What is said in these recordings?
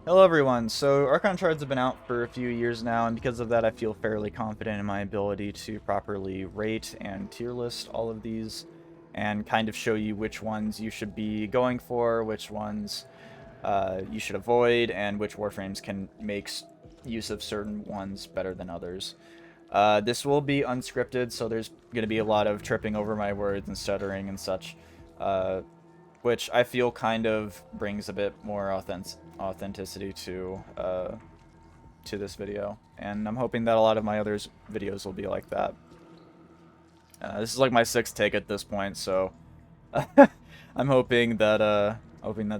Hello everyone, so Archon shards have been out for a few years now, and because of that I feel fairly confident in my ability to properly rate and tier list all of these, and kind of show you which ones you should be going for, which ones you should avoid, and which warframes can make use of certain ones better than others. This will be unscripted, so there's going to be a lot of tripping over my words and stuttering and such. Which I feel kind of brings a bit more authenticity to this video, and I'm hoping that a lot of my other videos will be like that. This is like my 6th take at this point, so I'm hoping that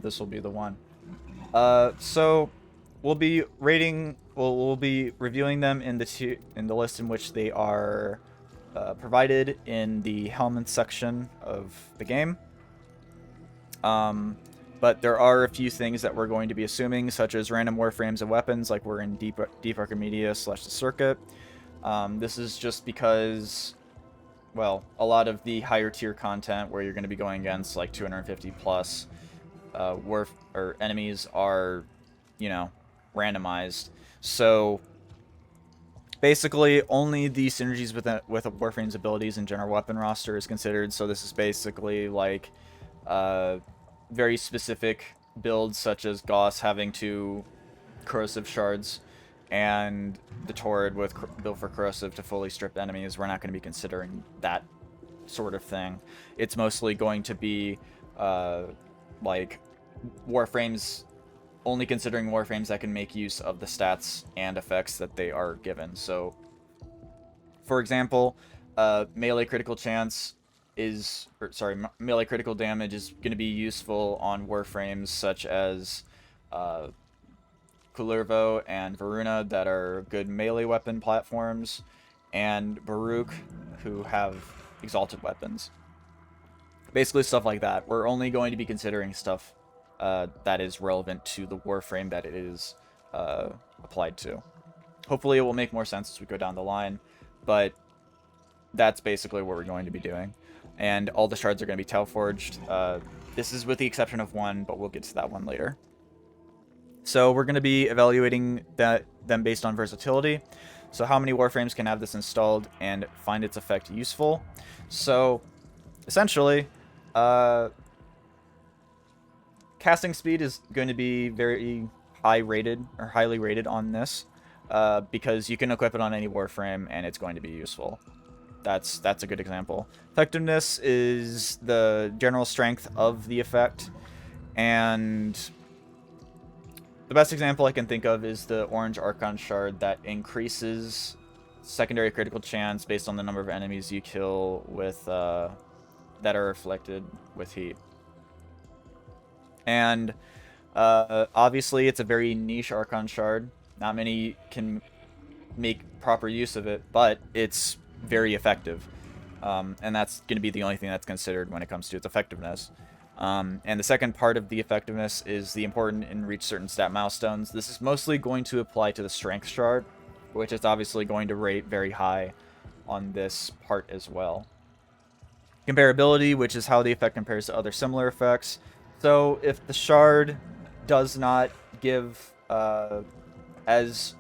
this will be the one. So we'll be rating. We'll be reviewing them in the list in which they are provided in the helmet section of the game. But there are a few things that we're going to be assuming, such as random warframes of weapons, like we're in Deep Archimedia / the Circuit. This is just because, well, a lot of the higher tier content where you're going to be going against like 250 plus enemies are, you know, randomized. So basically, only the synergies with a warframe's abilities and general weapon roster is considered. So this is basically like very specific builds, such as Gauss having 2 corrosive shards and the Torrid with build for corrosive to fully strip enemies. We're not going to be considering that sort of thing. It's mostly going to be like warframes, only considering warframes that can make use of the stats and effects that they are given. So, for example, melee critical chance melee critical damage is going to be useful on warframes such as Kullervo and Varuna that are good melee weapon platforms, and Baruch, who have exalted weapons. Basically stuff like that. We're only going to be considering stuff that is relevant to the warframe that it is applied to. Hopefully it will make more sense as we go down the line, but that's basically what we're going to be doing. And all the shards are going to be Tau Forged. This is with the exception of one, but we'll get to that one later. So we're going to be evaluating them based on versatility. So how many warframes can have this installed and find its effect useful. So essentially, casting speed is going to be very highly rated on this, because you can equip it on any warframe and it's going to be useful. That's a good example. Effectiveness is the general strength of the effect, and the best example I can think of is the orange Archon shard that increases secondary critical chance based on the number of enemies you kill with that are afflicted with heat. And obviously it's a very niche Archon shard. Not many can make proper use of it, but it's very effective, and that's going to be the only thing that's considered when it comes to its effectiveness. And the second part of the effectiveness is the important and reach certain stat milestones. This is mostly going to apply to the strength shard, which is obviously going to rate very high on this part as well. Comparability, which is how the effect compares to other similar effects. So if the shard does not give as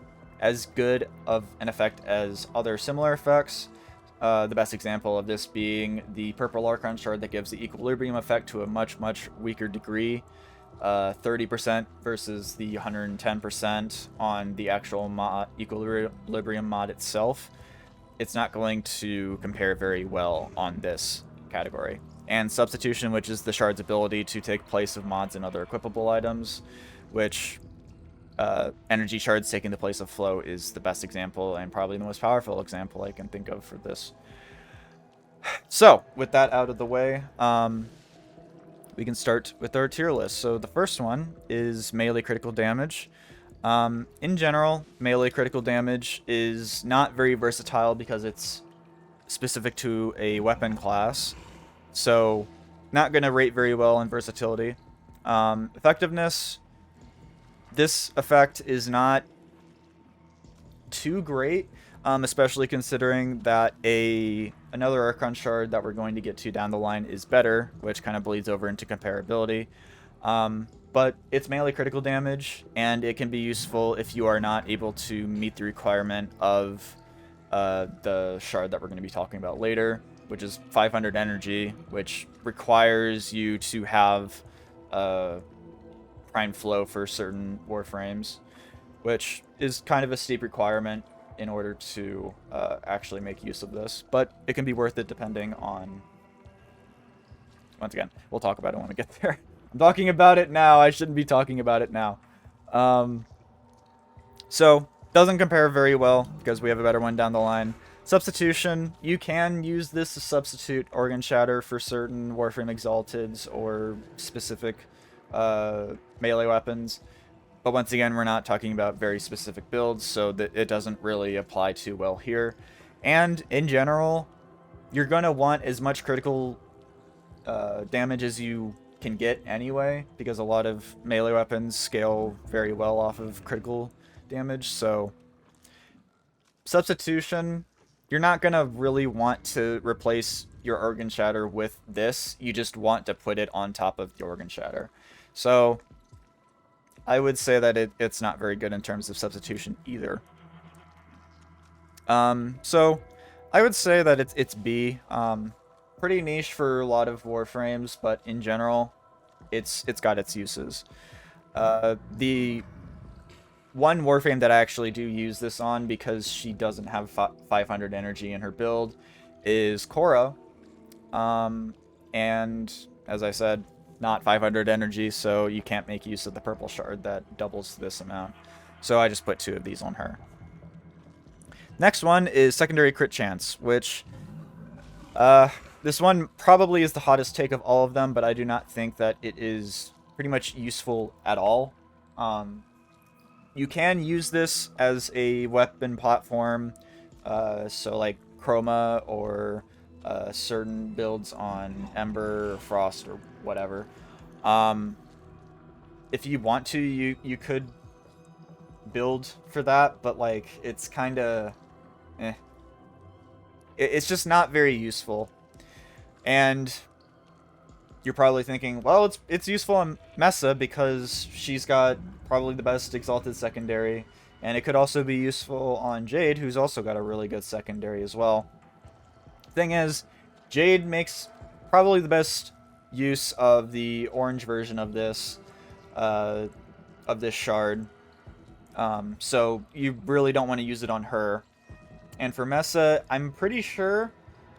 good of an effect as other similar effects. The best example of this being the purple Archon shard that gives the equilibrium effect to a much weaker degree, 30% versus the 110% on the actual equilibrium mod itself. It's not going to compare very well on this category. And substitution, which is the shard's ability to take place of mods and other equipable items, which energy shards taking the place of flow is the best example and probably the most powerful example I can think of for this. So with that out of the way, we can start with our tier list. So the first one is melee critical damage. In general, melee critical damage is not very versatile because it's specific to a weapon class, so not going to rate very well in versatility. Effectiveness, this effect is not too great, especially considering that another Archon shard that we're going to get to down the line is better, which kind of bleeds over into comparability. but it's melee critical damage, and it can be useful if you are not able to meet the requirement of the shard that we're going to be talking about later, which is 500 energy, which requires you to have prime flow for certain warframes, which is kind of a steep requirement in order to actually make use of this, but it can be worth it depending on... Once again, we'll talk about it when we get there. I'm talking about it now. I shouldn't be talking about it now. So, doesn't compare very well because we have a better one down the line. Substitution, you can use this to substitute Organ Shatter for certain Warframe Exalteds or specific melee weapons. But once again, we're not talking about very specific builds, so that it doesn't really apply too well here. And in general, you're going to want as much critical damage as you can get anyway, because a lot of melee weapons scale very well off of critical damage. So substitution, you're not going to really want to replace your Organ Shatter with this. You just want to put it on top of the Organ Shatter. So I would say that it's not very good in terms of substitution either. So I would say that it's B. Pretty niche for a lot of warframes, but in general, it's got its uses. The one warframe that I actually do use this on, because she doesn't have 500 energy in her build, is Korra. And as I said, not 500 energy, so you can't make use of the purple shard that doubles this amount. So I just put 2 of these on her. Next one is secondary crit chance, which this one probably is the hottest take of all of them, but I do not think that it is pretty much useful at all. You can use this as a weapon platform, so like Chroma or certain builds on Ember or Frost or whatever. If you want to, you could build for that, but like it's kind of it's just not very useful. And you're probably thinking, well, it's useful on Mesa because she's got probably the best Exalted secondary, and it could also be useful on Jade, who's also got a really good secondary as well. Thing is, Jade makes probably the best use of the orange version of this shard, so you really don't want to use it on her. And for Mesa, I'm pretty sure,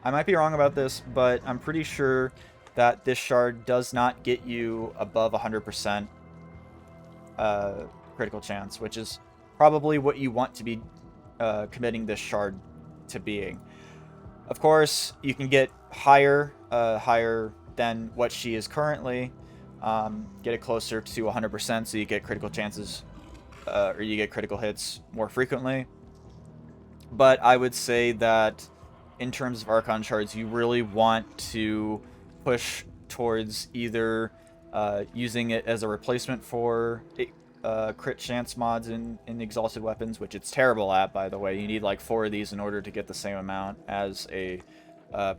I might be wrong about this, but I'm pretty sure that this shard does not get you above 100% critical chance, which is probably what you want to be committing this shard to being. Of course, you can get higher than what she is currently, get it closer to 100%, so you get critical chances, or you get critical hits more frequently. But I would say that in terms of Archon shards, you really want to push towards either using it as a replacement for crit chance mods in Exalted weapons, which it's terrible at, by the way. You need like 4 of these in order to get the same amount as a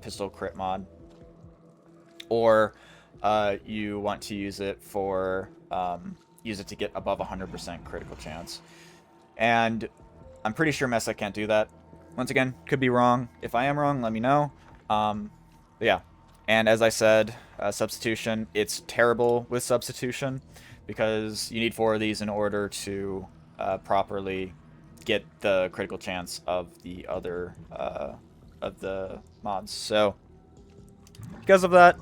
pistol crit mod. Or you want to use it for use it to get above 100% critical chance. And I'm pretty sure Mesa can't do that. Once again, could be wrong. If I am wrong, let me know. But yeah. And as I said, substitution, it's terrible with substitution because you need 4 of these in order to properly get the critical chance of the other of the mods. So because of that,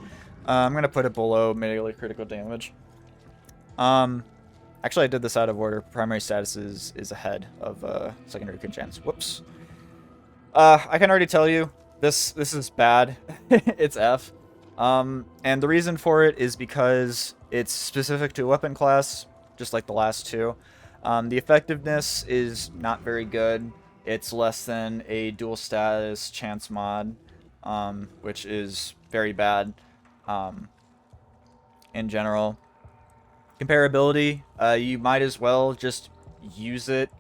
I'm going to put it below melee critical damage. Actually, I did this out of order. Primary status is ahead of secondary crit chance. Whoops. I can already tell you, this is bad. It's F. And the reason for it is because it's specific to a weapon class, just like the last 2. The effectiveness is not very good. It's less than a dual status chance mod, which is very bad in general. Comparability, you might as well just use it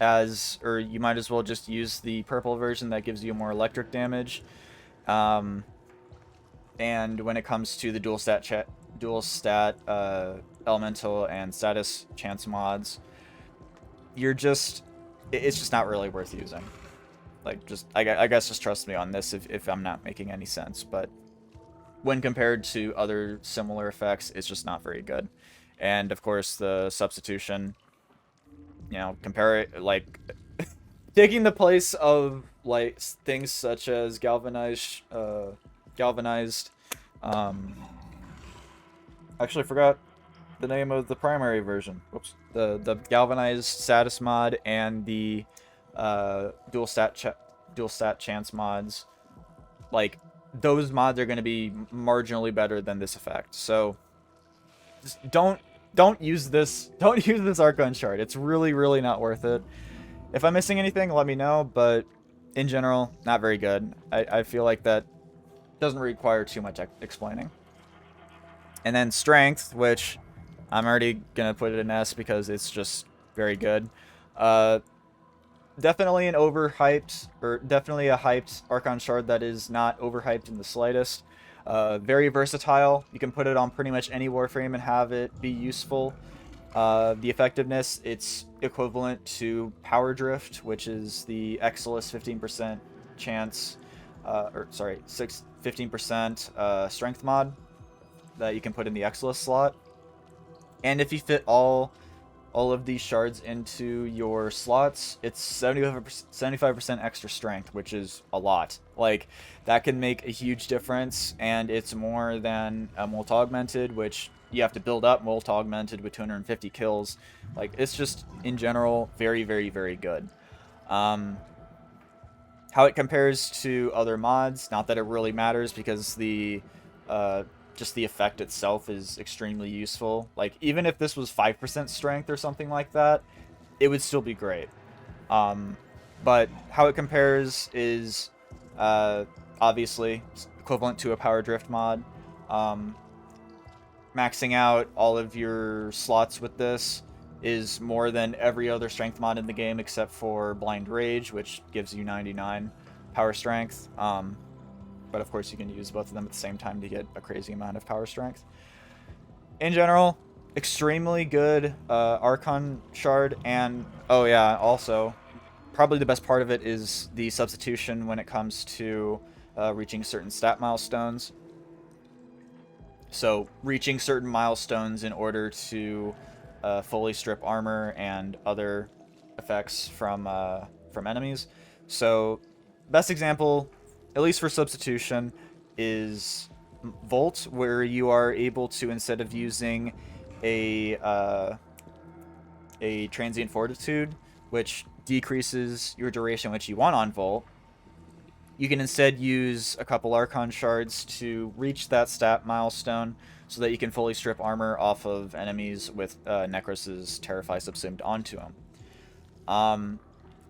as, or you might as well just use the purple version that gives you more electric damage. And when it comes to the dual stat elemental and status chance mods, it's just not really worth using. Like, I guess just trust me on this if I'm not making any sense, but when compared to other similar effects, it's just not very good. And of course, the substitution, compare it, like, taking the place of, like, things such as galvanized, actually forgot the name of the primary version. Whoops. The galvanized status mod and the dual stat chance mods, like, those mods are going to be marginally better than this effect. So just don't use this. Don't use this Archon shard. It's really not worth it. If I'm missing anything, let me know. But in general, not very good. I feel like that doesn't require too much explaining. And then strength, which I'm already gonna put it in S because it's just very good. Definitely an overhyped, or definitely a hyped Archon shard that is not overhyped in the slightest. Very versatile. You can put it on pretty much any warframe and have it be useful. The effectiveness, it's equivalent to Power Drift, which is the Exilus 15% chance, 15% strength mod that you can put in the Exilus slot. And if you fit all of these shards into your slots, it's 75% extra strength, which is a lot. Like, that can make a huge difference, and it's more than a Molt Augmented, which you have to build up Molt Augmented with 250 kills. Like, it's just, in general, very good. How it compares to other mods, not that it really matters, because just the effect itself is extremely useful. Like, even if this was 5% strength or something like that, it would still be great. But how it compares is obviously equivalent to a Power Drift mod. Maxing out all of your slots with this is more than every other strength mod in the game except for Blind Rage, which gives you 99 power strength. But of course you can use both of them at the same time to get a crazy amount of power strength. In general, extremely good Archon shard, and oh yeah, also probably the best part of it is the substitution when it comes to reaching certain stat milestones. So reaching certain milestones in order to fully strip armor and other effects from enemies. So best example, at least for substitution, is Volt, where you are able to, instead of using a transient fortitude, which decreases your duration which you want on Volt, you can instead use a couple Archon shards to reach that stat milestone so that you can fully strip armor off of enemies with Necros's Terrify subsumed onto them.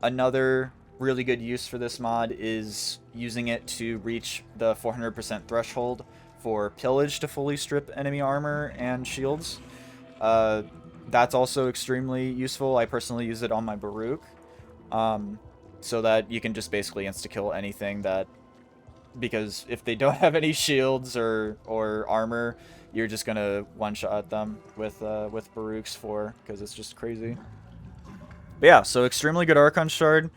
Another really good use for this mod is using it to reach the 400% threshold for Pillage to fully strip enemy armor and shields. That's also extremely useful. I personally use it on my Baruch, so that you can just basically insta-kill anything that... Because if they don't have any shields or armor, you're just gonna one-shot them with Baruchs because it's just crazy. But yeah, so extremely good Archon shard.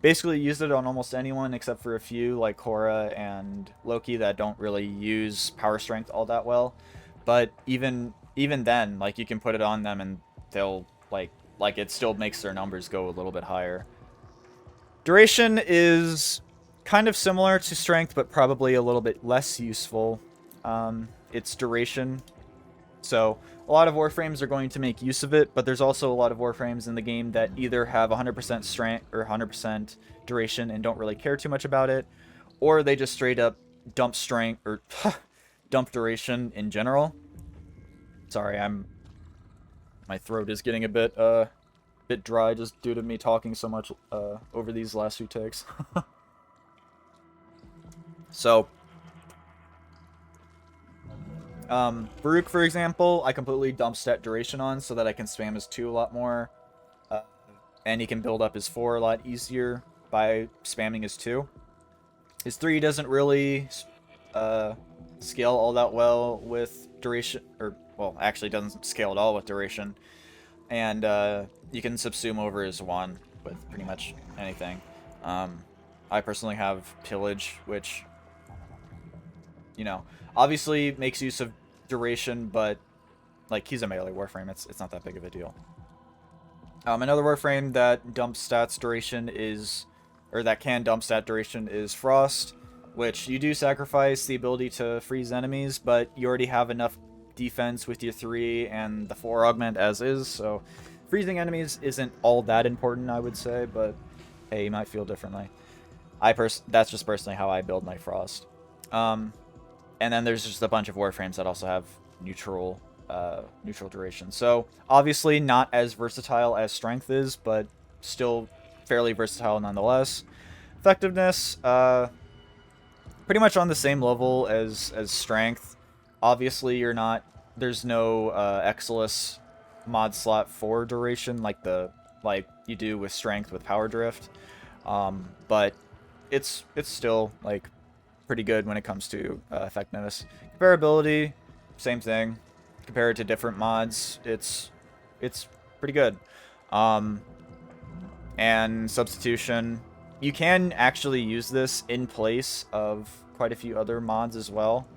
Basically used it on almost anyone except for a few like Korra and Loki that don't really use power strength all that well. But even then, like, you can put it on them and they'll like it still makes their numbers go a little bit higher. Duration is kind of similar to strength, but probably a little bit less useful. It's duration. So a lot of warframes are going to make use of it, but there's also a lot of warframes in the game that either have 100% strength or 100% duration and don't really care too much about it, or they just straight up dump strength or dump duration in general. Sorry, my throat is getting a bit dry just due to me talking so much over these last few takes. So Baruch, for example, I completely dump stat duration on so that I can spam his 2 a lot more. And he can build up his 4 a lot easier by spamming his 2. His 3 doesn't really scale all that well with duration, or, well, actually doesn't scale at all with duration. And you can subsume over as 1 with pretty much anything. I personally have Pillage, which, you know, obviously makes use of duration, but like, he's a melee Warframe. It's not that big of a deal. Another Warframe that dumps stats duration is, or that can dump stat duration, is Frost, which you do sacrifice the ability to freeze enemies, but you already have enough defense with your 3 and the 4 augment as is, so freezing enemies isn't all that important, I would say, but hey, you might feel differently. That's just personally how I build my Frost. And then there's just a bunch of Warframes that also have neutral duration. So obviously not as versatile as Strength is, but still fairly versatile nonetheless. Effectiveness, pretty much on the same level as Strength. Obviously, there's no Exilus mod slot for duration like you do with Strength with Power Drift, but it's still like pretty good when it comes to effectiveness. Comparability, same thing. Compared to different mods, it's pretty good. And substitution, you can actually use this in place of quite a few other mods as well,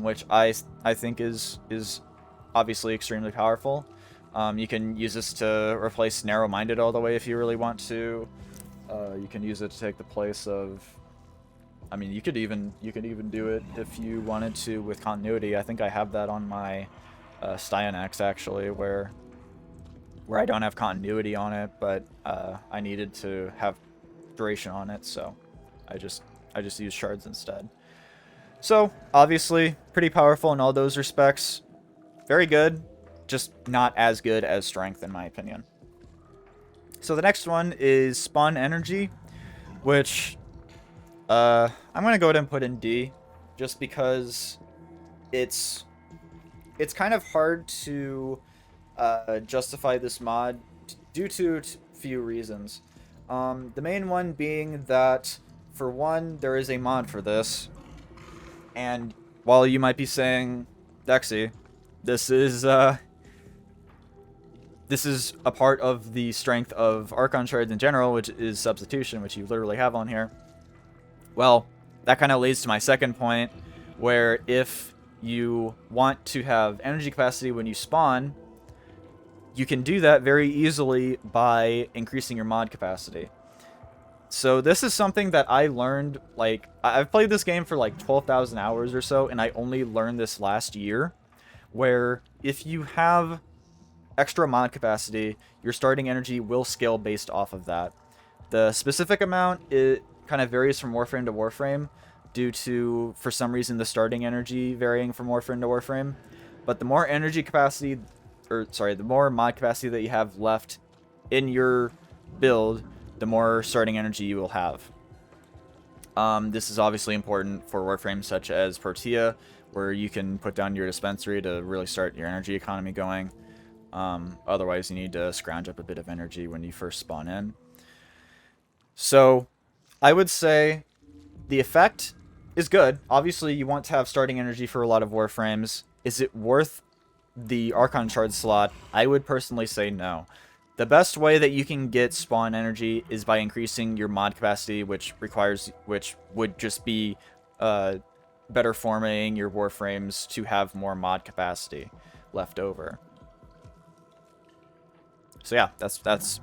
which I think is obviously extremely powerful. You can use this to replace narrow-minded all the way if you really want to. You can use it to take the place of, I mean, you could even do it if you wanted to with continuity. I think I have that on my Styanax actually, where I don't have continuity on it, but I needed to have duration on it, so I just use shards instead. So obviously pretty powerful in all those respects. Very good, just not as good as Strength in my opinion. So the next one is Spawn Energy, which I'm gonna go ahead and put in D, just because it's kind of hard to justify this mod due to a few reasons. The main one being that, for one, there is a mod for this, and while you might be saying, Dexy, this is a part of the strength of Archon shards in general, which is substitution, which you literally have on here. Well, that kind of leads to my second point, where if you want to have energy capacity when you spawn, you can do that very easily by increasing your mod capacity. So this is something that I learned, like, I've played this game for like 12,000 hours or so, and I only learned this last year, where if you have extra mod capacity, your starting energy will scale based off of that. The specific amount, it kind of varies from Warframe to Warframe, due to, for some reason, the starting energy varying from Warframe to Warframe. But the more energy capacity, the more mod capacity that you have left in your build, the more starting energy you will have. This is obviously important for Warframes such as Protea, where you can put down your dispensary to really start your energy economy going. Otherwise, you need to scrounge up a bit of energy when you first spawn in. So, I would say the effect is good. Obviously, you want to have starting energy for a lot of Warframes. Is it worth the Archon shard slot? I would personally say no. The best way that you can get spawn energy is by increasing your mod capacity, which would just be better formatting your Warframes to have more mod capacity left over. So yeah, that's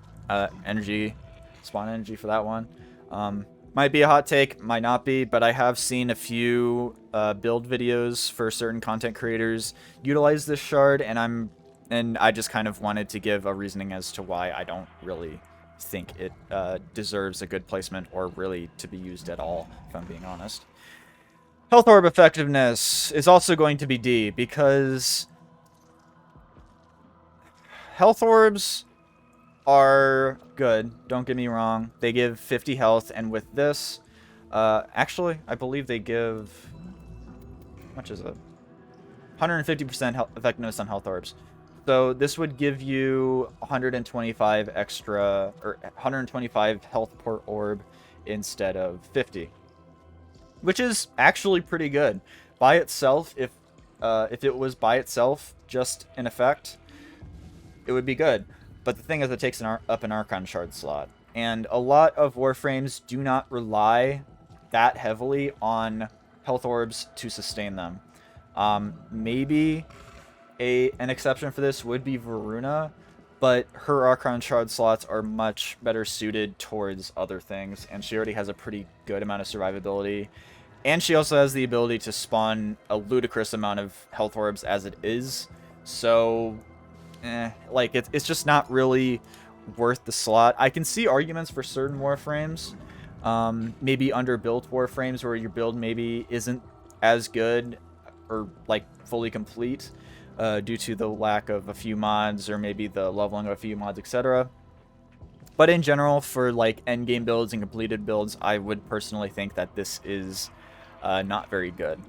energy, spawn energy for that one. Might be a hot take, might not be, but I have seen a few build videos for certain content creators utilize this shard, and I just kind of wanted to give a reasoning as to why I don't really think it deserves a good placement or really to be used at all, if I'm being honest. Health Orb effectiveness is also going to be D, because Health Orbs are good, don't get me wrong. They give 50 health, and with this, actually, I believe they give, how much is it? 150% effectiveness on Health Orbs. So this would give you 125 extra, or 125 health per orb instead of 50. Which is actually pretty good. By itself, if if it was by itself, just an effect, it would be good. But the thing is, it takes up an Archon shard slot. And a lot of Warframes do not rely that heavily on health orbs to sustain them. Maybe an exception for this would be Varuna, but her Archon shard slots are much better suited towards other things, and she already has a pretty good amount of survivability. And she also has the ability to spawn a ludicrous amount of health orbs as it is. So, like, it's just not really worth the slot. I can see arguments for certain Warframes, maybe underbuilt Warframes where your build maybe isn't as good or, like, fully complete due to the lack of a few mods or maybe the leveling of a few mods, etc. But in general, for, like, endgame builds and completed builds, I would personally think that this is not very good.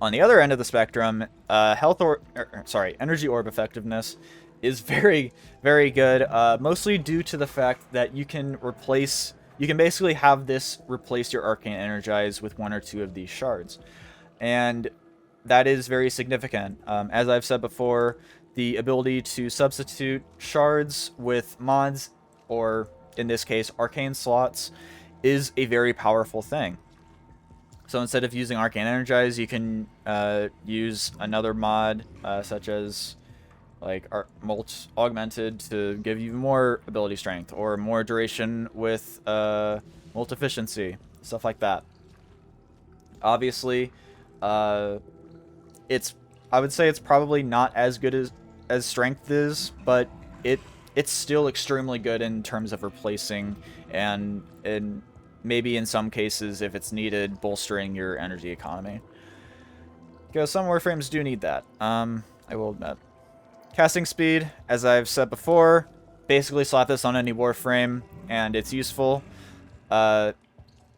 On the other end of the spectrum, energy orb effectiveness is very, very good, mostly due to the fact that you can basically have this replace your Arcane Energize with one or two of these shards. And that is very significant. As I've said before, the ability to substitute shards with mods, or in this case, arcane slots, is a very powerful thing. So instead of using Arcane Energize, you can use another mod, such as like Molt Augmented, to give you more ability strength, or more duration with Molt Efficiency, stuff like that. Obviously, I would say it's probably not as good as Strength is, but it's still extremely good in terms of replacing and maybe in some cases, if it's needed, bolstering your energy economy. Because some Warframes do need that, I will admit. Casting speed, as I've said before, basically slap this on any Warframe, and it's useful.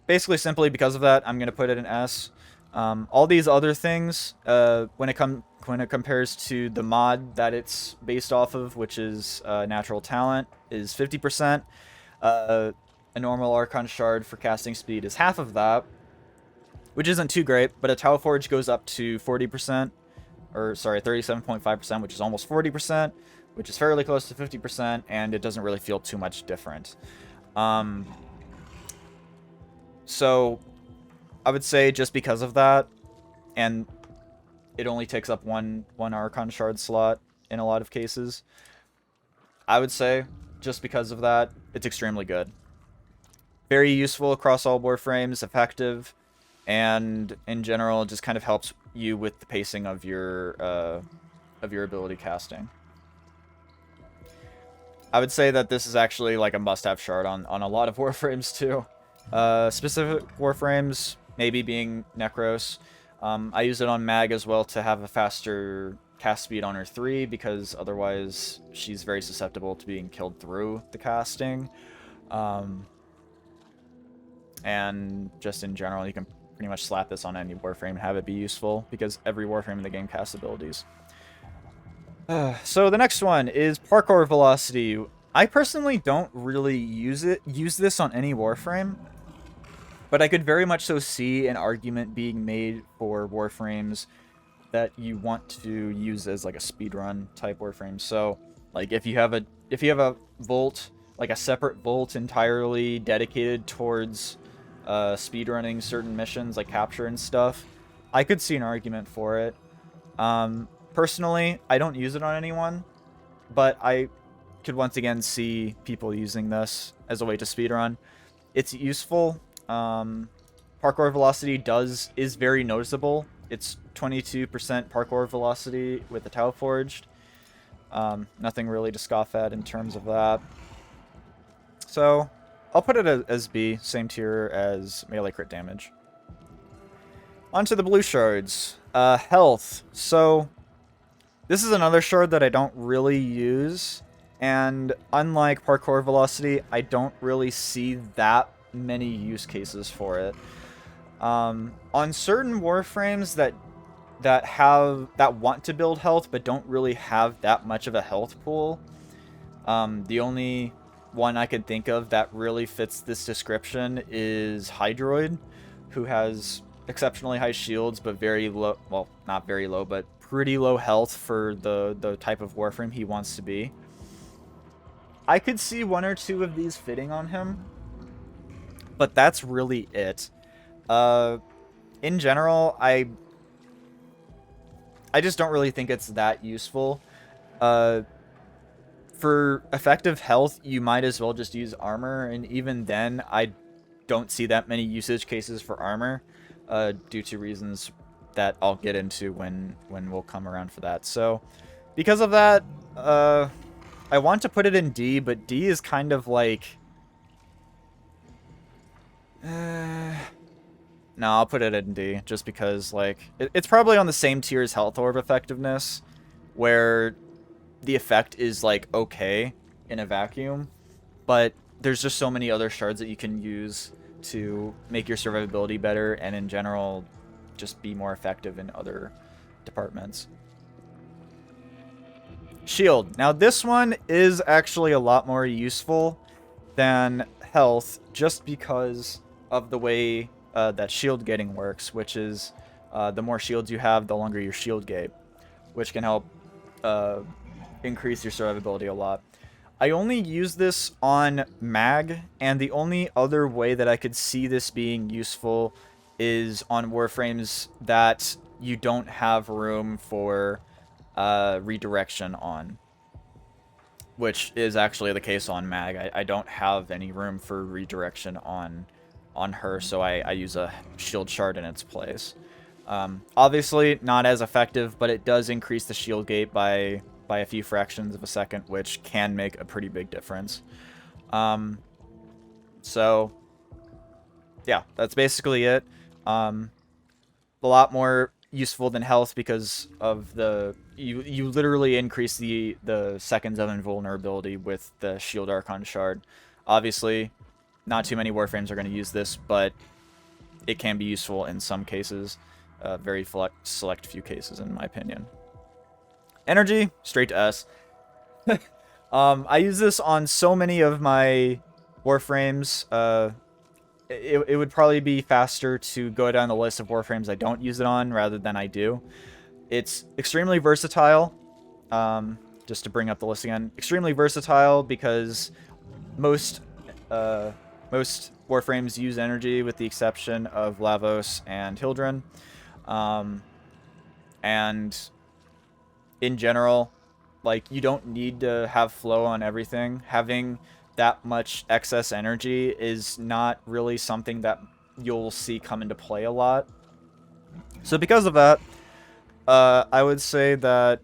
Basically, simply because of that, I'm going to put it in S. All these other things, when it compares to the mod that it's based off of, which is Natural Talent, is 50%. A normal Archon Shard for casting speed is half of that, which isn't too great, but a Tau Forge goes up to 40%, or sorry, 37.5%, which is almost 40%, which is fairly close to 50%, and it doesn't really feel too much different. So I would say just because of that, and it only takes up one Archon Shard slot in a lot of cases, I would say just because of that, it's extremely good. Very useful across all Warframes, effective, and in general, it just kind of helps you with the pacing of your ability casting. I would say that this is actually like a must-have shard on a lot of Warframes too. Specific Warframes, maybe being Necros. I use it on Mag as well to have a faster cast speed on her 3, because otherwise she's very susceptible to being killed through the casting. And just in general, you can pretty much slap this on any Warframe and have it be useful, because every Warframe in the game casts abilities. So the next one is Parkour Velocity. I personally don't really use this on any Warframe, but I could very much so see an argument being made for Warframes that you want to use as like a speedrun type Warframe. So, like if you have a vault, like a separate vault entirely dedicated towards speedrunning certain missions like capture and stuff, I could see an argument for it. Personally, I don't use it on anyone, but I could once again see people using this as a way to speedrun. It's useful. Parkour velocity is very noticeable. It's 22% parkour velocity with the Tau Forged. Nothing really to scoff at in terms of that. So I'll put it as B, same tier as melee crit damage. Onto the blue shards. Health. So this is another shard that I don't really use, and unlike parkour velocity, I don't really see that many use cases for it. On certain Warframes that want to build health but don't really have that much of a health pool, the only one I could think of that really fits this description is Hydroid, who has exceptionally high shields, but very low, well, not very low, but pretty low health for the type of Warframe he wants to be. I could see 1 or 2 of these fitting on him, but that's really it. In general, I just don't really think it's that useful. For effective health, you might as well just use armor, and even then, I don't see that many usage cases for armor, due to reasons that I'll get into when we'll come around for that. So, because of that, I want to put it in D, but D is kind of like... no, I'll put it in D, just because, like, it's probably on the same tier as Health Orb effectiveness, where the effect is, like, okay in a vacuum, but there's just so many other shards that you can use to make your survivability better, and in general, just be more effective in other departments. Shield. Now, this one is actually a lot more useful than health, just because of the way that shield gating works, which is the more shields you have, the longer your shield gate, which can help increase your survivability a lot. I only use this on mag, and the only other way that I could see this being useful is on Warframes that you don't have room for redirection on, which is actually the case on mag. I don't have any room for redirection on her, so I use a shield shard in its place. Obviously not as effective, but it does increase the shield gate by a few fractions of a second, which can make a pretty big difference. So yeah, that's basically it. A lot more useful than health because of the you literally increase the seconds of invulnerability with the shield Archon shard. Obviously, not too many Warframes are going to use this, but it can be useful in some cases. Very select few cases, in my opinion. Energy, straight to S. I use this on so many of my Warframes. It would probably be faster to go down the list of Warframes I don't use it on rather than I do. It's extremely versatile. Just to bring up the list again, extremely versatile because most Warframes use energy with the exception of Lavos and Hildren. And in general, like, you don't need to have flow on everything. Having that much excess energy is not really something that you'll see come into play a lot. So because of that, I would say that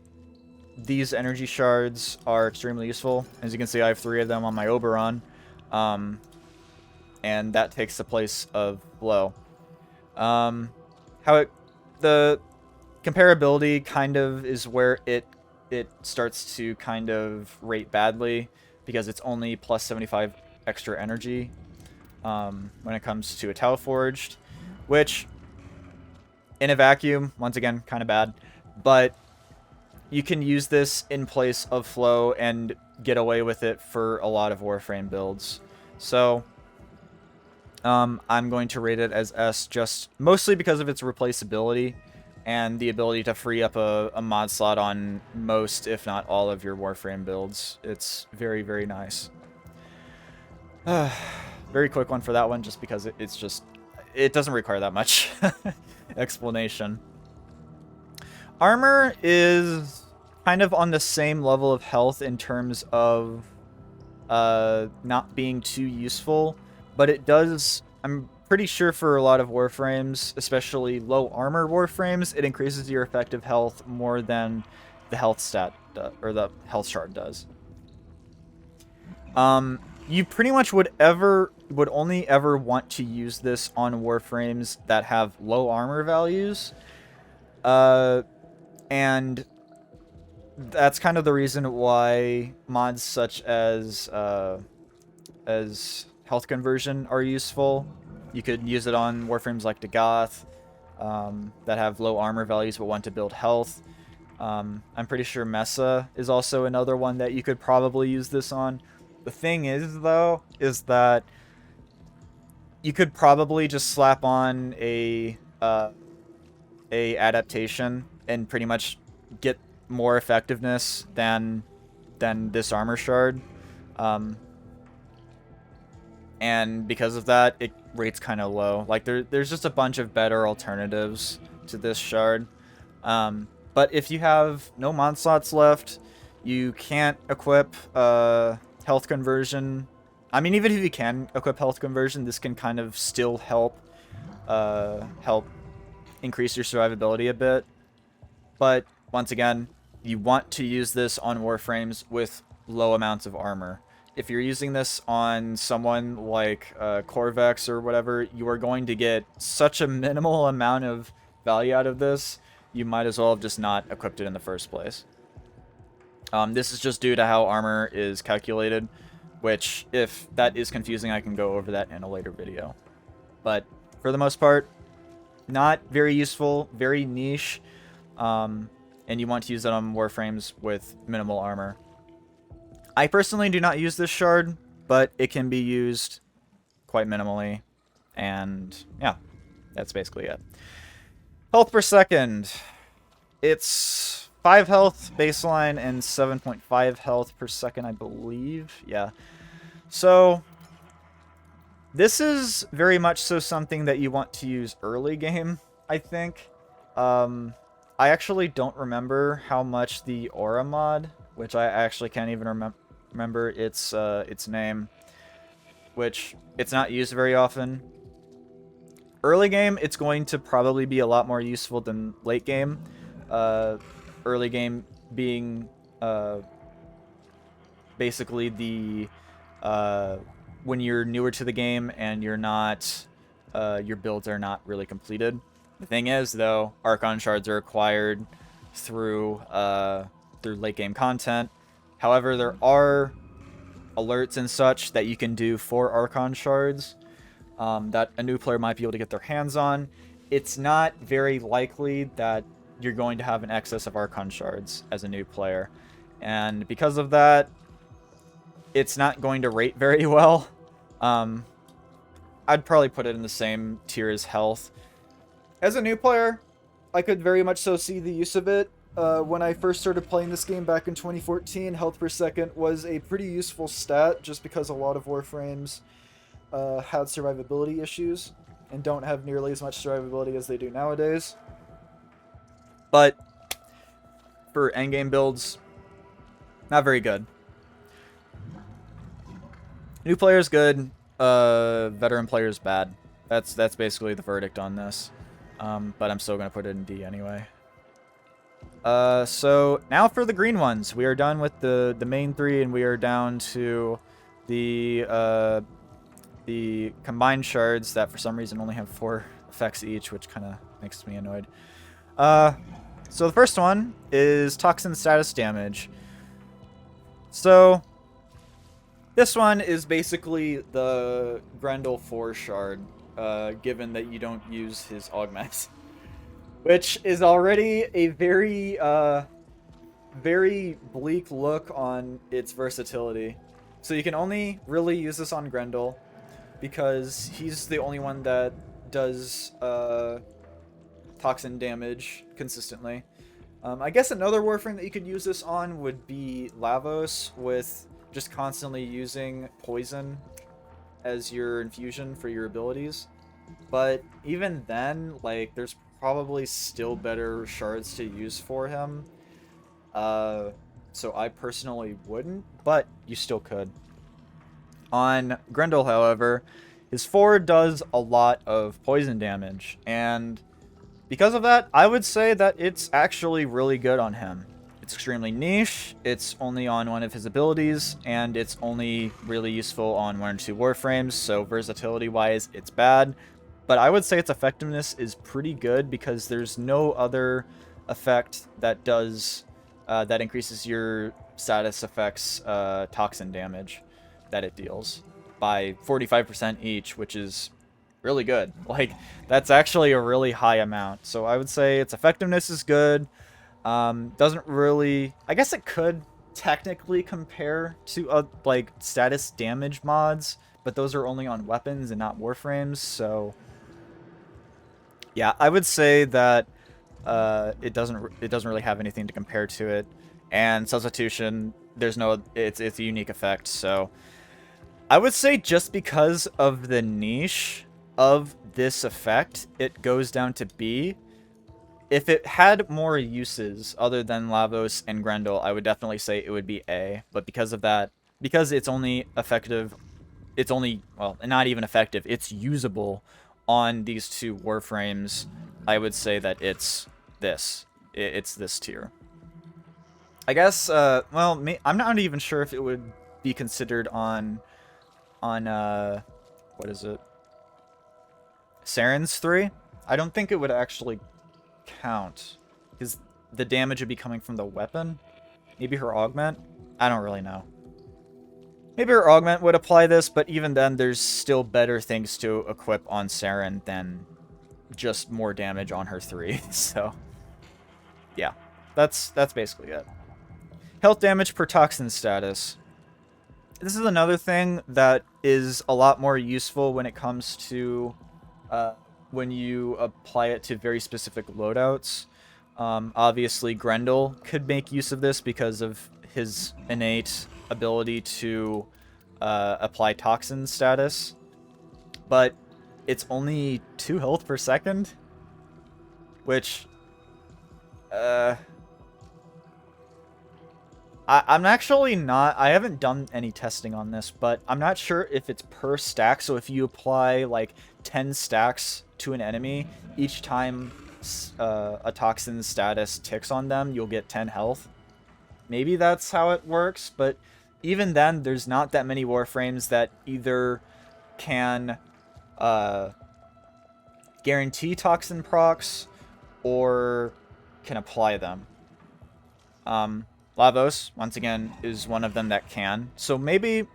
these energy shards are extremely useful. As you can see, I have 3 of them on my Oberon. And that takes the place of flow. The comparability kind of is where it starts to kind of rate badly, because it's only plus 75 extra energy when it comes to a Tau Forged, which in a vacuum, once again, kind of bad, but you can use this in place of flow and get away with it for a lot of Warframe builds. So I'm going to rate it as S, just mostly because of its replaceability and the ability to free up a mod slot on most, if not all, of your Warframe builds. It's very, very nice. Very quick one for that one, just because it doesn't require that much explanation. Armor is kind of on the same level of health in terms of not being too useful, but it does, I'm pretty sure for a lot of Warframes, especially low armor Warframes, it increases your effective health more than the health stat or the health shard does. You pretty much would only ever want to use this on Warframes that have low armor values, and that's kind of the reason why mods such as health conversion are useful. You could use it on Warframes like Dagoth that have low armor values but want to build health. I'm pretty sure Mesa is also another one that you could probably use this on. The thing is, though, is that you could probably just slap on a uh, a adaptation and pretty much get more effectiveness than this armor shard. And because of that, it rates kind of low. Like there's just a bunch of better alternatives to this shard. But if you have no mod slots left, you can't equip health conversion. I mean, even if you can equip health conversion, this can kind of still help increase your survivability a bit. But once again, you want to use this on warframes with low amounts of armor. If you're using this on someone like Corvex or whatever, you are going to get such a minimal amount of value out of this, you might as well have just not equipped it in the first place. This is just due to how armor is calculated, which, if that is confusing, I can go over that in a later video. But for the most part, not very useful, very niche, and you want to use it on warframes with minimal armor. I personally do not use this shard, but it can be used quite minimally, and yeah, that's basically it. Health per second. It's 5 health baseline and 7.5 health per second, I believe. Yeah. So this is very much so something that you want to use early game, I think. I actually don't remember how much the aura mod, which I actually can't even remember its name, which it's not used very often. Early game, it's going to probably be a lot more useful than late game. Early game being basically the when you're newer to the game and you're not your builds are not really completed. The thing is, though, Archon shards are acquired through late game content. However, there are alerts and such that you can do for Archon shards that a new player might be able to get their hands on. It's not very likely that you're going to have an excess of Archon shards as a new player. And because of that, it's not going to rate very well. I'd probably put it in the same tier as health. As a new player, I could very much so see the use of it. When I first started playing this game back in 2014, health per second was a pretty useful stat just because a lot of warframes had survivability issues and don't have nearly as much survivability as they do nowadays. But for endgame builds, not very good. New players good, veteran players bad. That's basically the verdict on this. But I'm still gonna put it in D anyway. So now for the green ones. We are done with the main three, and we are down to the combined shards that for some reason only have 4 effects each, which kind of makes me annoyed. So the first one is Toxin status damage. So this one is basically the Grendel 4 shard, given that you don't use his augments, which is already a very bleak look on its versatility. So you can only really use this on Grendel because he's the only one that does toxin damage consistently. I guess another warframe that you could use this on would be Lavos, with just constantly using poison as your infusion for your abilities. But even then, like, there's probably still better shards to use for him. So I personally wouldn't, but you still could. On Grendel, however, his 4 does a lot of poison damage, and because of that, I would say that it's actually really good on him. It's extremely niche, it's only on one of his abilities, and it's only really useful on 1 or 2 warframes, so versatility-wise, it's bad. But I would say its effectiveness is pretty good because there's no other effect that does that increases your status effects toxin damage that it deals by 45% each, which is really good. Like, that's actually a really high amount. So I would say its effectiveness is good. Doesn't really, I guess it could technically compare to like status damage mods, but those are only on weapons and not warframes, so Yeah, I would say that it doesn't really have anything to compare to it, and substitution, there's no, it's a unique effect. So I would say just because of the niche of this effect, it goes down to B. If it had more uses other than Lavos and Grendel, I would definitely say it would be A. But because of that, because it's only effective, it's only, well, not even effective, it's usable on these two Warframes, I would say that it's this. It's this tier. I guess, well, I'm not even sure if it would be considered on what is it? Saren's 3? I don't think it would actually count, because the damage would be coming from the weapon. Maybe her augment? I don't really know. Maybe her augment would apply this, but even then, there's still better things to equip on Saren than just more damage on her 3. So, yeah, that's basically it. Health damage per toxin status. This is another thing that is a lot more useful when it comes to when you apply it to very specific loadouts. Obviously, Grendel could make use of this because of his innate ability to apply toxin status, but it's only 2 health per second, which I'm actually not, I haven't done any testing on this, but I'm not sure if it's per stack. So if you apply like 10 stacks to an enemy, each time a toxin status ticks on them, you'll get 10 health. Maybe that's how it works, but even then, there's not that many Warframes that either can guarantee toxin procs or can apply them. Lavos, once again, is one of them that can. So maybe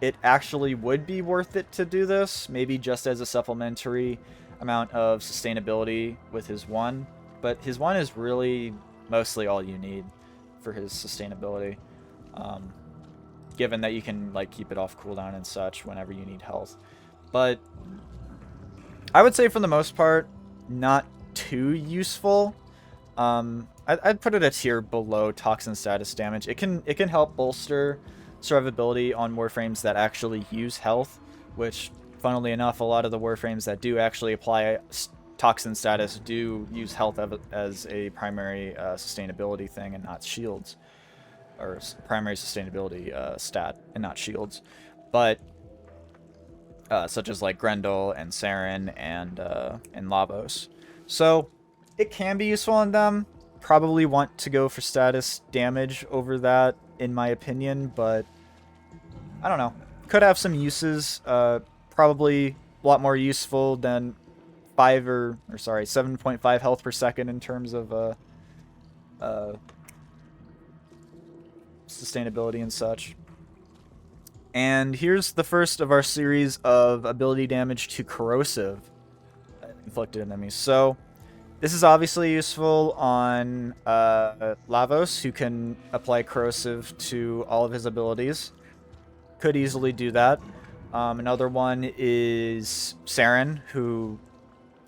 it actually would be worth it to do this, maybe just as a supplementary amount of sustainability with his 1. But his 1 is really mostly all you need for his sustainability. Given that you can like keep it off cooldown and such whenever you need health. But I would say for the most part, not too useful. I'd put it a tier below toxin status damage. It can help bolster survivability on Warframes that actually use health, which, funnily enough, a lot of the Warframes that do actually apply toxin status do use health as a primary sustainability thing and not shields, or primary sustainability stat and not shields. But such as like Grendel and Saren and Lavos. So it can be useful on them. Probably want to go for status damage over that, in my opinion, but I don't know. Could have some uses. Probably a lot more useful than 7.5 health per second in terms of sustainability and such. And here's the first of our series of ability damage to Corrosive inflicted enemies. So this is obviously useful on Lavos, who can apply Corrosive to all of his abilities. Could easily do that. Another one is Saren, who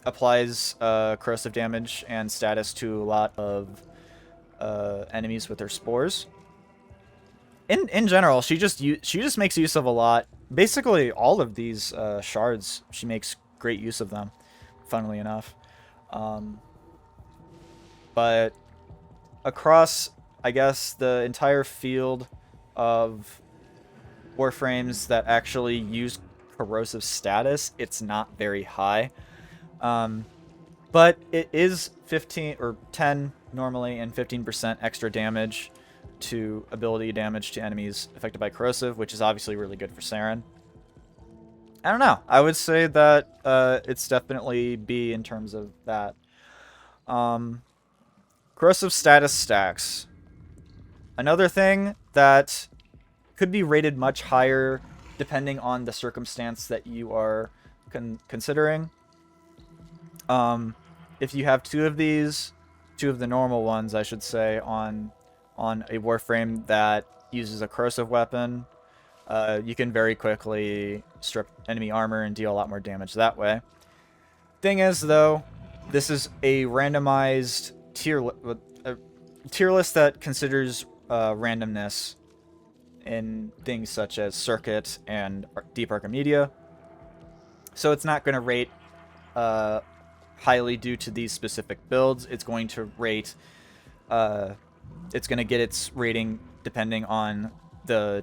applies Corrosive damage and status to a lot of enemies with her spores. In general, she just makes use of a lot. Basically, all of these shards, she makes great use of them, funnily enough. But across, I guess, the entire field of Warframes that actually use Corrosive status, it's not very high. But it is 15 or 10 normally and 15% extra damage to ability damage to enemies affected by Corrosive, which is obviously really good for Saren. I don't know. I would say that it's definitely B in terms of that. Corrosive status stacks. Another thing that could be rated much higher depending on the circumstance that you are considering. If you have 2 of these, 2 of the normal ones, I should say, on a Warframe that uses a Corrosive weapon, you can very quickly strip enemy armor and deal a lot more damage that way. Thing is, though, This is a randomized tier list that considers randomness in things such as circuit and deep Archimedia. So it's not going to rate highly due to these specific builds. It's going to rate, it's going to get its rating depending on the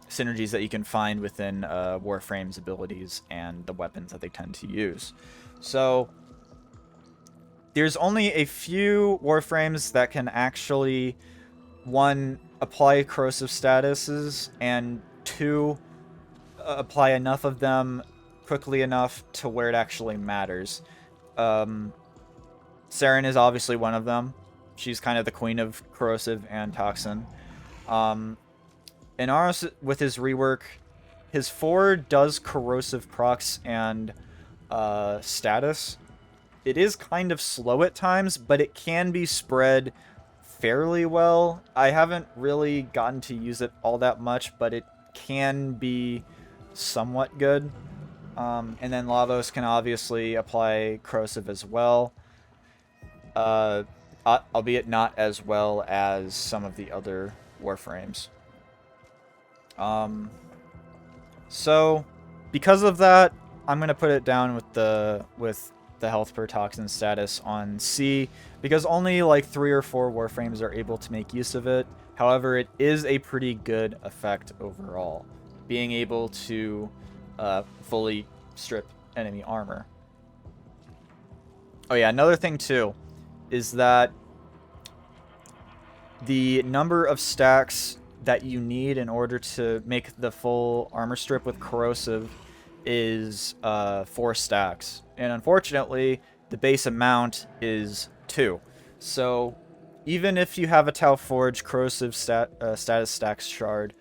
synergies that you can find within Warframe's abilities and the weapons that they tend to use. So there's only a few Warframes that can actually, 1, apply corrosive statuses, and 2, apply enough of them quickly enough to where it actually matters. Saren is obviously one of them. She's kind of the queen of corrosive and toxin. Inaros, with his rework, his 4 does corrosive procs and status. It is kind of slow at times, but it can be spread fairly well. I haven't really gotten to use it all that much, but it can be somewhat good. And then Lavos can obviously apply corrosive as well, albeit not as well as some of the other Warframes. So because of that, I'm gonna put it down with the health per toxin status on C, because only like 3 or 4 Warframes are able to make use of it. However, it is a pretty good effect overall, being able to fully strip enemy armor. Oh yeah, another thing too is that the number of stacks that you need in order to make the full armor strip with corrosive is 4 stacks. And unfortunately, the base amount is 2. So even if you have a Tau Forge corrosive status stack shard,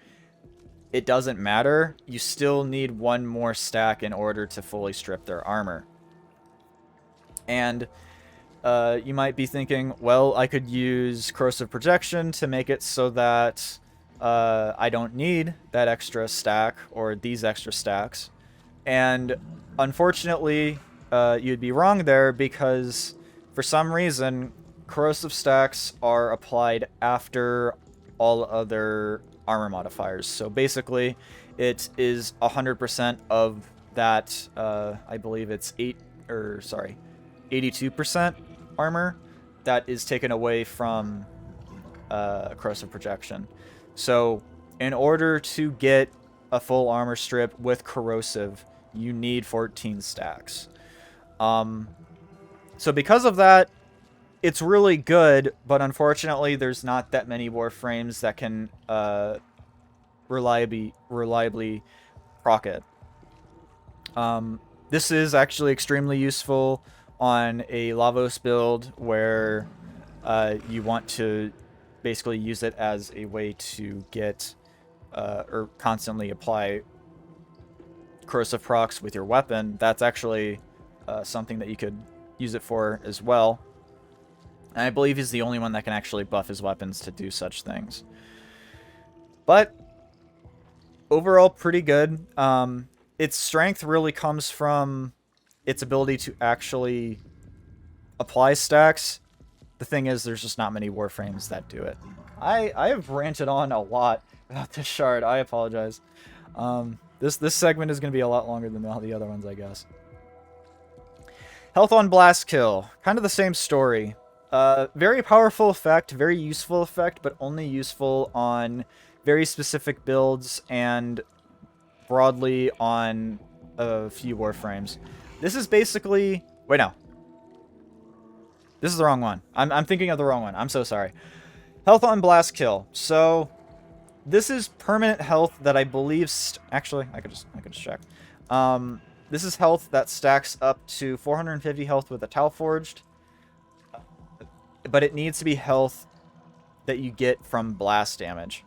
it doesn't matter. You still need 1 more stack in order to fully strip their armor. And you might be thinking, well, I could use corrosive projection to make it so that I don't need that extra stack or these extra stacks. And unfortunately, you'd be wrong there, because for some reason, corrosive stacks are applied after all other armor modifiers. So basically, it is 100% of that, I believe it's 82% armor that is taken away from corrosive projection. So in order to get a full armor strip with corrosive, you need 14 stacks. So because of that, it's really good, but unfortunately there's not that many Warframes that can reliably proc it. This is actually extremely useful on a Lavos build where you want to basically use it as a way to get or constantly apply corrosive procs with your weapon. That's actually something that you could use it for as well. And I believe he's the only one that can actually buff his weapons to do such things. But overall, pretty good. Its strength really comes from its ability to actually apply stacks. The thing is, there's just not many Warframes that do it. I have ranted on a lot about this shard. I apologize. This segment is going to be a lot longer than all the other ones, I guess. Health on Blast Kill. Kind of the same story. Very powerful effect, very useful effect, but only useful on very specific builds and broadly on a few Warframes. This is basically... Wait, no. This is the wrong one. I'm thinking of the wrong one. I'm so sorry. Health on Blast Kill. So, this is permanent health that I believe... Actually, I could just check. This is health that stacks up to 450 health with a Tau Forged. But it needs to be health that you get from blast damage.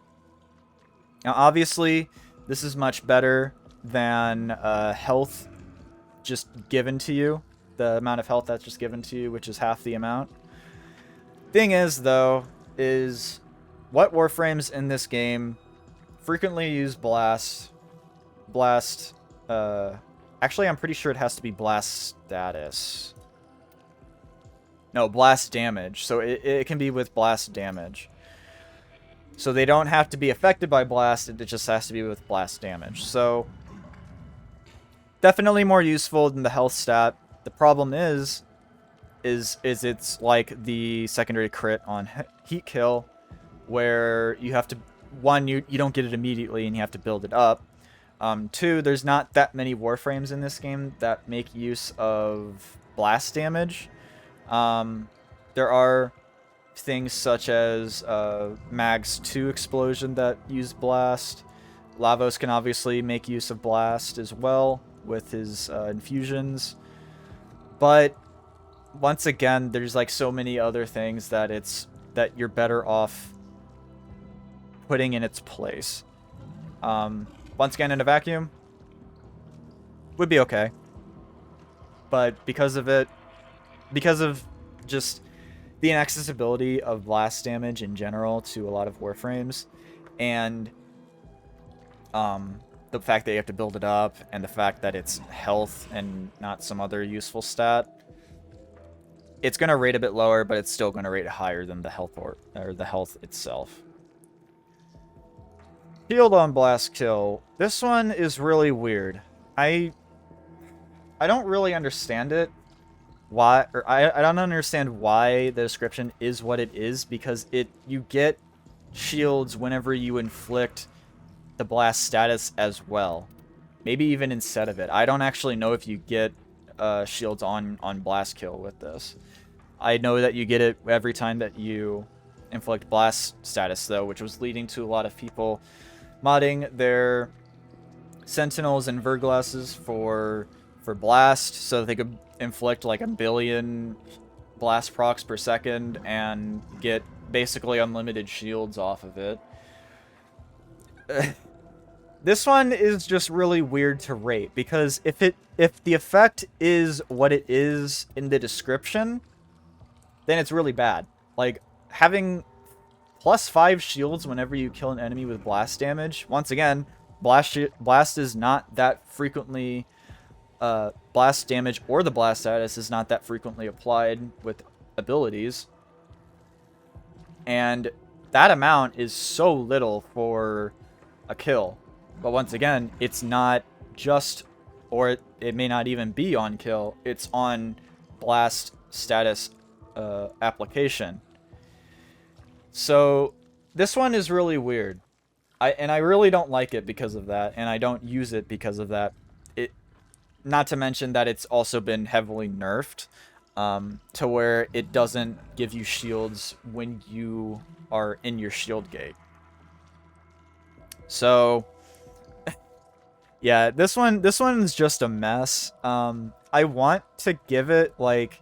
Now, obviously, this is much better than health just given to you. The amount of health that's just given to you, which is half the amount. Thing is, though, is what Warframes in this game frequently use blast. Actually, I'm pretty sure it has to be blast status. No, blast damage. So it can be with blast damage. So they don't have to be affected by blast, it just has to be with blast damage. So definitely more useful than the health stat. The problem is it's like the secondary crit on heat kill, where you have to, one, you don't get it immediately and you have to build it up. Two, there's not that many warframes in this game that make use of blast damage. There are things such as Mag's 2 explosion that use blast. Lavos can obviously make use of blast as well with his infusions. But once again, there's like so many other things that you're better off putting in its place. Once again, in a vacuum, would be okay. But because of just the inaccessibility of blast damage in general to a lot of warframes, and the fact that you have to build it up, and the fact that it's health and not some other useful stat, it's going to rate a bit lower, but it's still going to rate higher than the health or the health itself. Shield on blast kill. This one is really weird. I don't really understand it. Why? Or I don't understand why the description is what it is, because you get shields whenever you inflict the blast status as well. Maybe even instead of it. I don't actually know if you get shields on blast kill with this. I know that you get it every time that you inflict blast status, though, which was leading to a lot of people modding their sentinels and verglasses for blast, so they could inflict like 1 billion blast procs per second and get basically unlimited shields off of it. This one is just really weird to rate, because if the effect is what it is in the description, then it's really bad. Like, having +5 shields whenever you kill an enemy with blast damage. Once again, blast is not that frequently blast damage, or the blast status is not that frequently applied with abilities. And that amount is so little for a kill. But once again, it's not just, or it may not even be on kill, it's on blast status application. So this one is really weird. I really don't like it because of that, and I don't use it because of that. Not to mention that it's also been heavily nerfed to where it doesn't give you shields when you are in your shield gate. So yeah, this one's just a mess. I want to give it, like,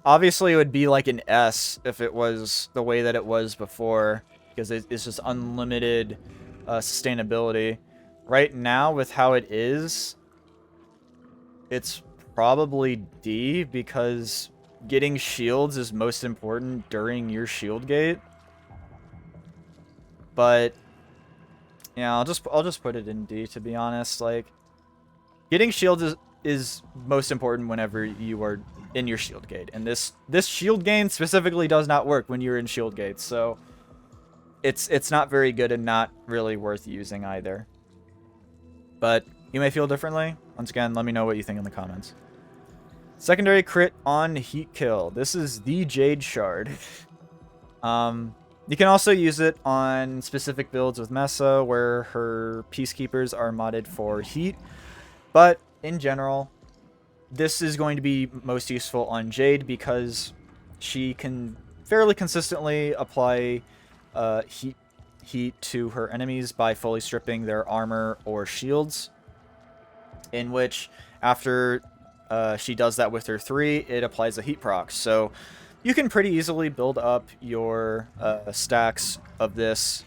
obviously it would be like an S if it was the way that it was before, because it's just unlimited sustainability. Right now, with how it is, it's probably D, because getting shields is most important during your shield gate. But yeah, I'll just put it in D, to be honest. Like, getting shields is most important whenever you are in your shield gate, and this shield gain specifically does not work when you're in shield gates, so it's not very good and not really worth using either. But you may feel differently. Once again, let me know what you think in the comments. Secondary crit on heat kill. This is the Jade Shard. You can also use it on specific builds with Mesa, where her Peacekeepers are modded for heat. But in general, this is going to be most useful on Jade, because she can fairly consistently apply heat to her enemies by fully stripping their armor or shields, in which after she does that with her 3, it applies a heat proc. So you can pretty easily build up your stacks of this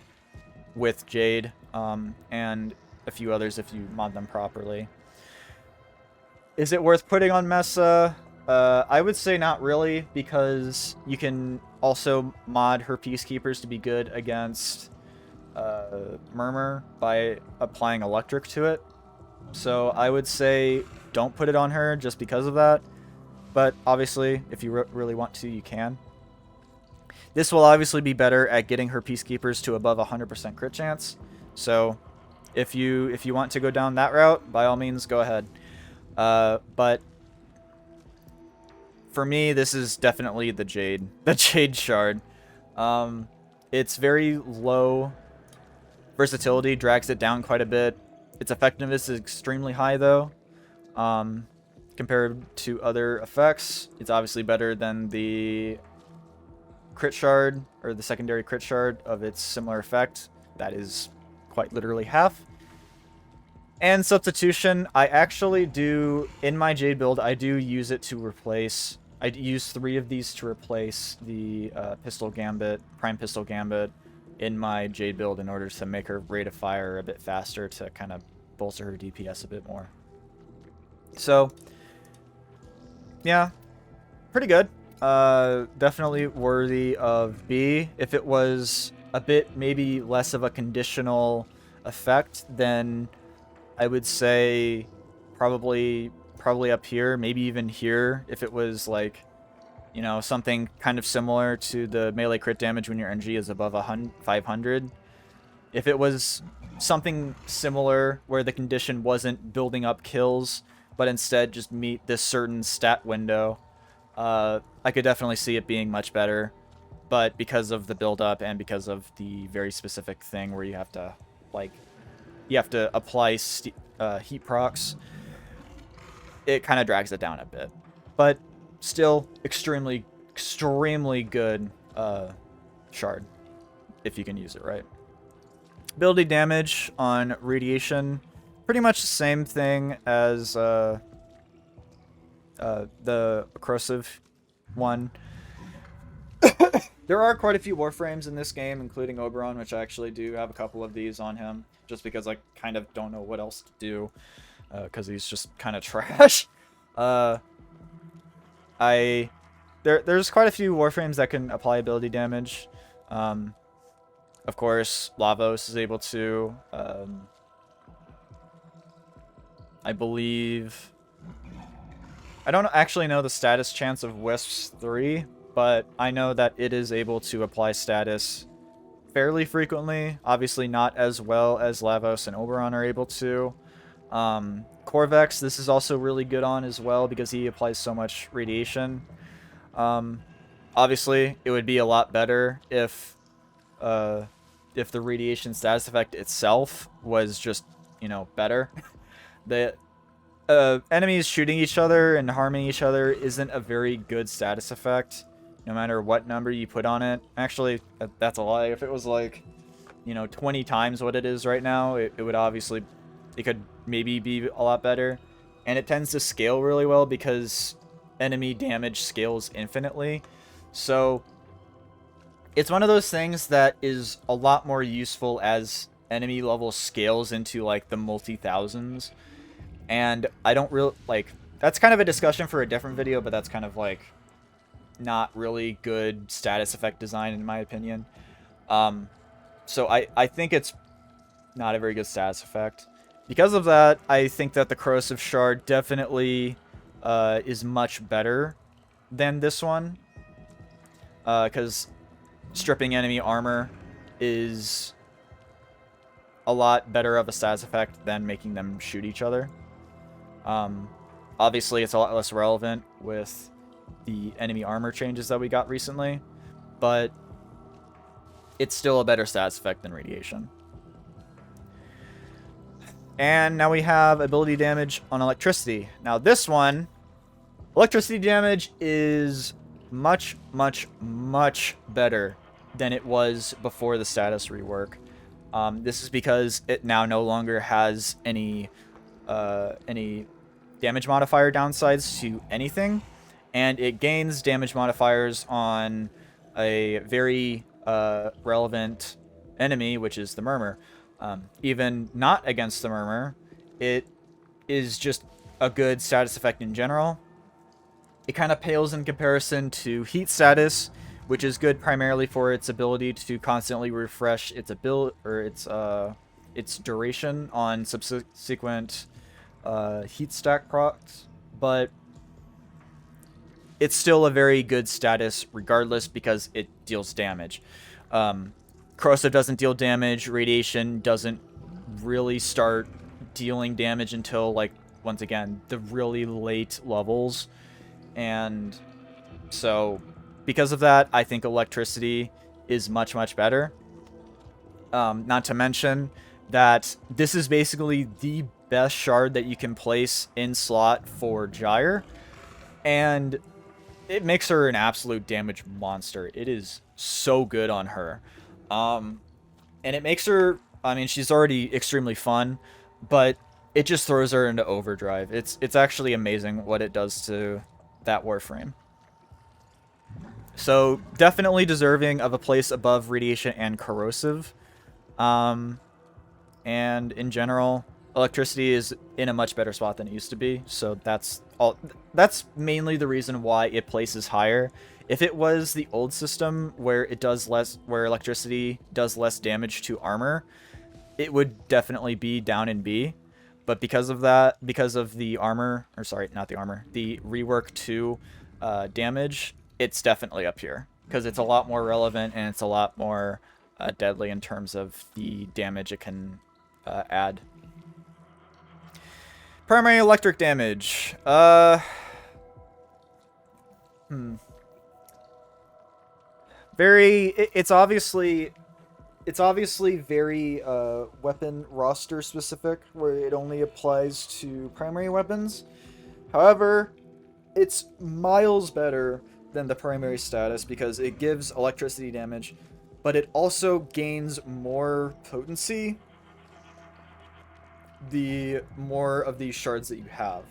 with Jade, and a few others if you mod them properly. Is it worth putting on Mesa? I would say not really, because you can also mod her Peacekeepers to be good against Murmur by applying electric to it. So I would say don't put it on her just because of that. but obviously, if you really want to, you can. This will obviously be better at getting her Peacekeepers to above 100% crit chance. So, if you want to go down that route, by all means, go ahead. But for me, this is definitely the Jade Shard. It's very low versatility, drags it down quite a bit. Its effectiveness is extremely high, though. Compared to other effects, it's obviously better than the crit shard, or the secondary crit shard of its similar effect. That is quite literally half. And substitution, I actually do, in my Jade build, I do use it to replace, I use 3 of these to replace the Prime Pistol Gambit in my Jade build in order to make her rate of fire a bit faster to kind of bolster her DPS a bit more. So, yeah, pretty good. Definitely worthy of B. If it was a bit maybe less of a conditional effect, then I would say probably up here, maybe even here, if it was like, you know, something kind of similar to the melee crit damage when your NG is above 500. If it was something similar where the condition wasn't building up kills, but instead just meet this certain stat window, I could definitely see it being much better. But because of the build up and because of the very specific thing where you have to, like, apply heat procs, it kind of drags it down a bit. But still, extremely good shard, if you can use it right. Ability damage on radiation, pretty much the same thing as the Corrosive one. There are quite a few Warframes in this game, including Oberon, which I actually do have a couple of these on him, just because I kind of don't know what else to do, because he's just kind of trash. There's quite a few Warframes that can apply ability damage. Of course, Lavos is able to. I believe. I don't actually know the status chance of Wisps 3, but I know that it is able to apply status fairly frequently. Obviously not as well as Lavos and Oberon are able to. Corvex, this is also really good on as well because he applies so much radiation. Obviously, it would be a lot better if the radiation status effect itself was just, you know, better. The enemies shooting each other and harming each other isn't a very good status effect, no matter what number you put on it. Actually, that's a lie. If it was like, you know, 20 times what it is right now, it would obviously, it could maybe be a lot better. And it tends to scale really well because enemy damage scales infinitely. So it's one of those things that is a lot more useful as enemy level scales into like the multi-thousands. And I don't really, like, that's kind of a discussion for a different video, but that's kind of like not really good status effect design in my opinion. So I think it's not a very good status effect. Because of that, I think that the Corrosive Shard definitely is much better than this one. Because stripping enemy armor is a lot better of a status effect than making them shoot each other. Obviously, it's a lot less relevant with the enemy armor changes that we got recently, but it's still a better status effect than radiation. And now we have ability damage on electricity. Now this one, electricity damage is much better than it was before the status rework. This is because it now no longer has any damage modifier downsides to anything, and it gains damage modifiers on a very relevant enemy, which is the Murmur. Even not against the Murmur, it is just a good status effect in general. It kind of pales in comparison to Heat status, which is good primarily for its ability to constantly refresh its ability or its duration on subsequent heat stack procs. But it's still a very good status regardless because it deals damage. Corrosive doesn't deal damage. Radiation doesn't really start dealing damage until, like, once again, the really late levels. And so because of that, I think electricity is much, much better. Not to mention that this is basically the best shard that you can place in slot for Gyre. And it makes her an absolute damage monster. It is so good on her. And it makes her, I mean, she's already extremely fun, but it just throws her into overdrive. It's actually amazing what it does to that Warframe. So definitely deserving of a place above Radiation and Corrosive. And in general, electricity is in a much better spot than it used to be. So that's all. That's mainly the reason why it places higher. If it was the old system where it does less, where electricity does less damage to armor, it would definitely be down in B. But because of that, because of the armor, or sorry, not the armor, the rework to damage, it's definitely up here because it's a lot more relevant and it's a lot more deadly in terms of the damage it can add. Primary electric damage. It's obviously very weapon roster specific, where it only applies to primary weapons. However, it's miles better than the primary status because it gives electricity damage, but it also gains more potency the more of these shards that you have.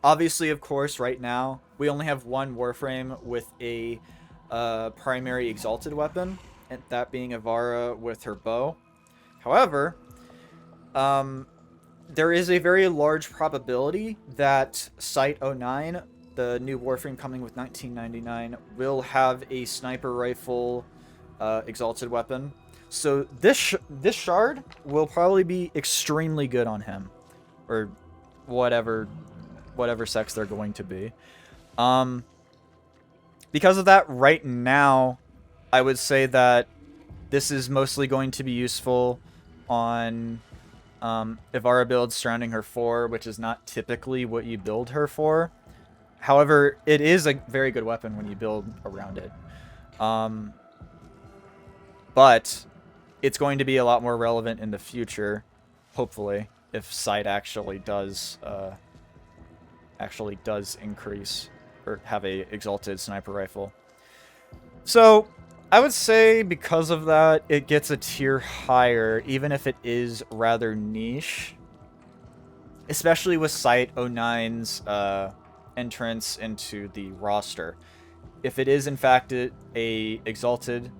Obviously, of course, right now, we only have one Warframe with a primary exalted weapon, and that being Avara with her bow. However, there is a very large probability that Site 09, the new Warframe coming with 1999, will have a sniper rifle exalted weapon. So this shard will probably be extremely good on him, or whatever sex they're going to be. Because of that, right now, I would say that this is mostly going to be useful on Ivara builds surrounding her 4, which is not typically what you build her for. However, it is a very good weapon when you build around it. But it's going to be a lot more relevant in the future, hopefully, if Sight actually does increase or have a exalted sniper rifle. So I would say because of that, it gets a tier higher, even if it is rather niche, especially with Sight 09's entrance into the roster. If it is in fact a exalted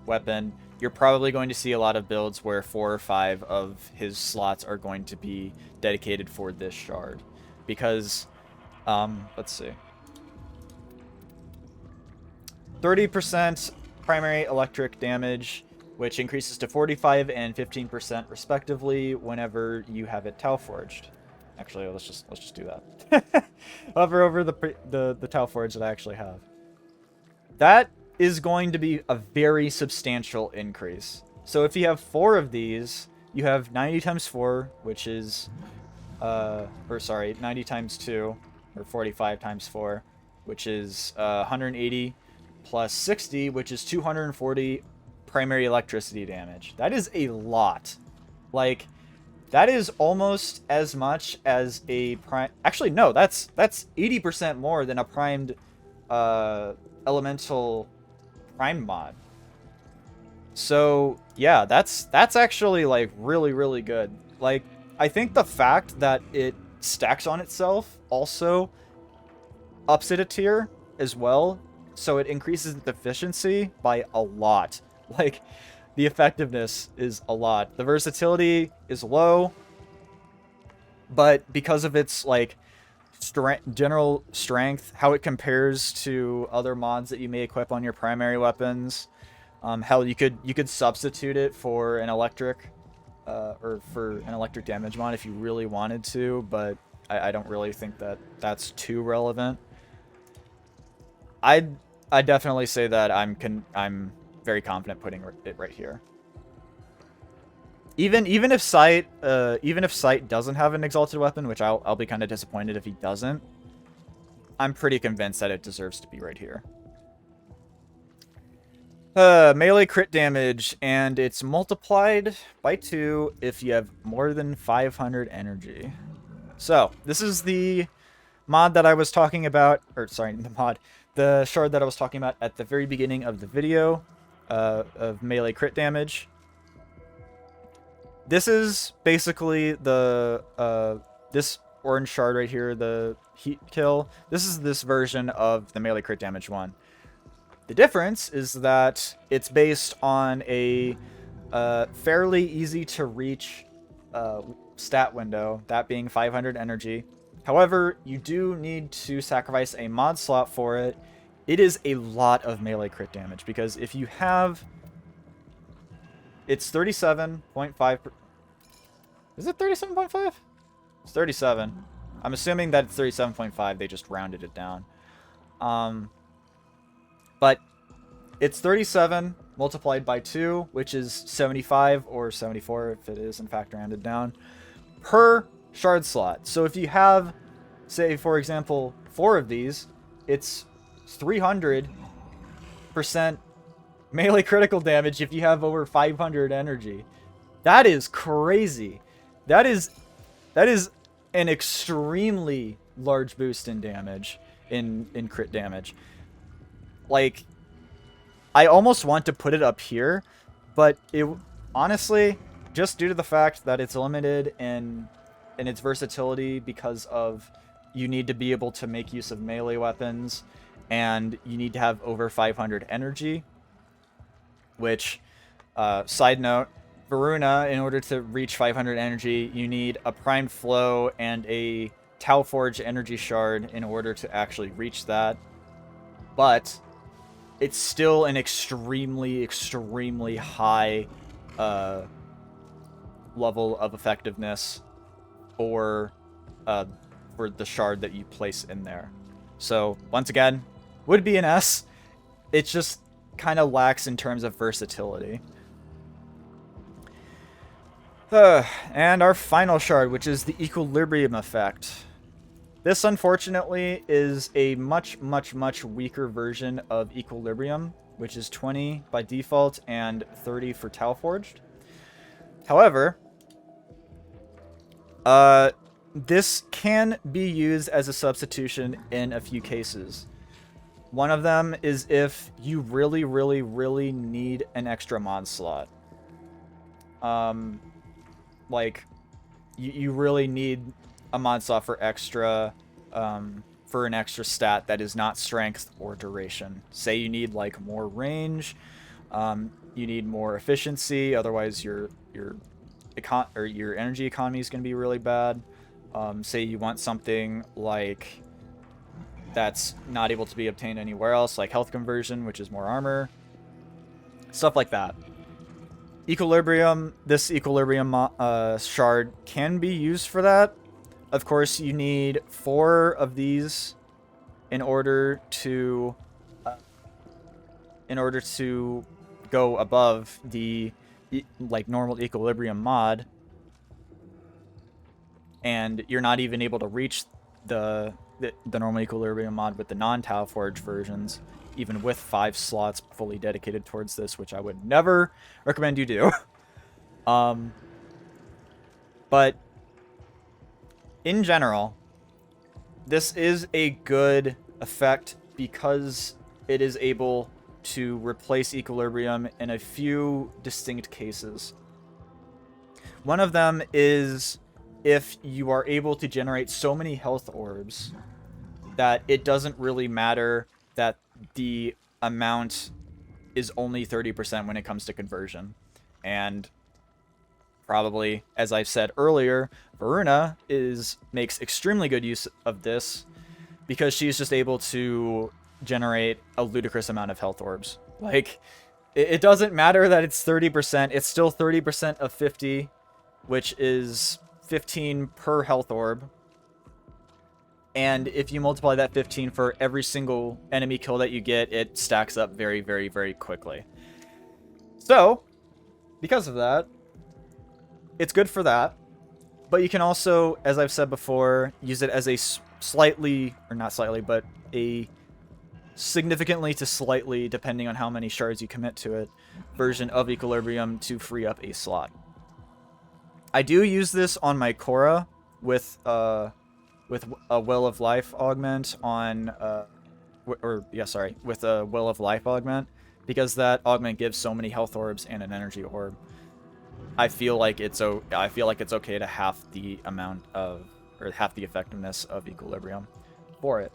weapon, you're probably going to see a lot of builds where 4 or 5 of his slots are going to be dedicated for this shard. Because, let's see. 30% primary electric damage, which increases to 45 and 15% respectively whenever you have it Tau forged. Actually, let's just do that. Hover over the Tau forge that I actually have. That is going to be a very substantial increase. So if you have 4 of these, you have 90 times 4, which is 90 times 2, or 45 times 4, which is 180 plus 60, which is 240 primary electricity damage. That is a lot. Like, that is almost as much as a prime. Actually, no, that's 80% more than a primed elemental prime mod. So yeah, that's actually like really, really good. Like, I think the fact that it stacks on itself also ups it a tier as well, so it increases the efficiency by a lot. Like, the effectiveness is a lot. The versatility is low, but because of its like general strength, how it compares to other mods that you may equip on your primary weapons, hell, you could substitute it for an electric or for an electric damage mod if you really wanted to, but I don't really think that that's too relevant. I definitely say that I'm very confident putting it right here. Even if Sight doesn't have an exalted weapon, which I'll be kind of disappointed if he doesn't, I'm pretty convinced that it deserves to be right here. Melee crit damage, and it's multiplied by 2 if you have more than 500 energy. So, this is the mod that I was talking about, or sorry, the shard that I was talking about at the very beginning of the video, of melee crit damage. This is basically the, this orange shard right here, the heat kill. This is this version of the melee crit damage one. The difference is that it's based on a fairly easy to reach stat window, that being 500 energy. However, you do need to sacrifice a mod slot for it. It is a lot of melee crit damage, because if you have... It's 37.5... Is it 37.5? It's 37. I'm assuming that it's 37.5. They just rounded it down. But it's 37 multiplied by 2, which is 75 or 74 if it is in fact rounded down, per shard slot. So if you have, say, for example, 4 of these, it's 300% melee critical damage if you have over 500 energy. That is crazy. That is an extremely large boost in damage, in crit damage. Like, I almost want to put it up here, but it honestly, just due to the fact that it's limited in its versatility, because of you need to be able to make use of melee weapons, and you need to have over 500 energy, which, side note, Varuna, in order to reach 500 energy, you need a primed flow and a Tau Forge energy shard in order to actually reach that. But it's still an extremely, extremely high level of effectiveness for the shard that you place in there. So, once again, would be an S. It just kind of lacks in terms of versatility. And our final shard, which is the Equilibrium effect. This, unfortunately, is a much, much, much weaker version of Equilibrium, which is 20 by default and 30 for Tau Forged. However, this can be used as a substitution in a few cases. One of them is if you really, really, really need an extra mod slot. Like, you really need a mod slot for extra, for an extra stat that is not strength or duration. Say you need like more range, you need more efficiency. Otherwise, your energy economy is going to be really bad. Say you want something like that's not able to be obtained anywhere else, like health conversion, which is more armor, stuff like that. This Equilibrium shard can be used for that. Of course, you need 4 of these in order to go above the like normal Equilibrium mod, and you're not even able to reach the normal Equilibrium mod with the non-Tau Forge versions, even with 5 slots fully dedicated towards this, which I would never recommend you do. But in general, this is a good effect because it is able to replace Equilibrium in a few distinct cases. One of them is if you are able to generate so many health orbs that it doesn't really matter that the amount is only 30% when it comes to conversion. And probably, as I've said earlier, Varuna makes extremely good use of this because she's just able to generate a ludicrous amount of health orbs. Like, it doesn't matter that it's 30%, it's still 30% of 50, which is 15 per health orb. And if you multiply that 15 for every single enemy kill that you get, it stacks up very, very, very quickly. So, because of that, it's good for that. But you can also, as I've said before, use it as a slightly, or not slightly, but a significantly to slightly, depending on how many shards you commit to it, version of Equilibrium to free up a slot. I do use this on my Korra with a Will of Life augment on, with a Will of Life augment, because that augment gives so many health orbs and an energy orb. I feel like it's okay to half the amount of, or half the effectiveness of Equilibrium for it.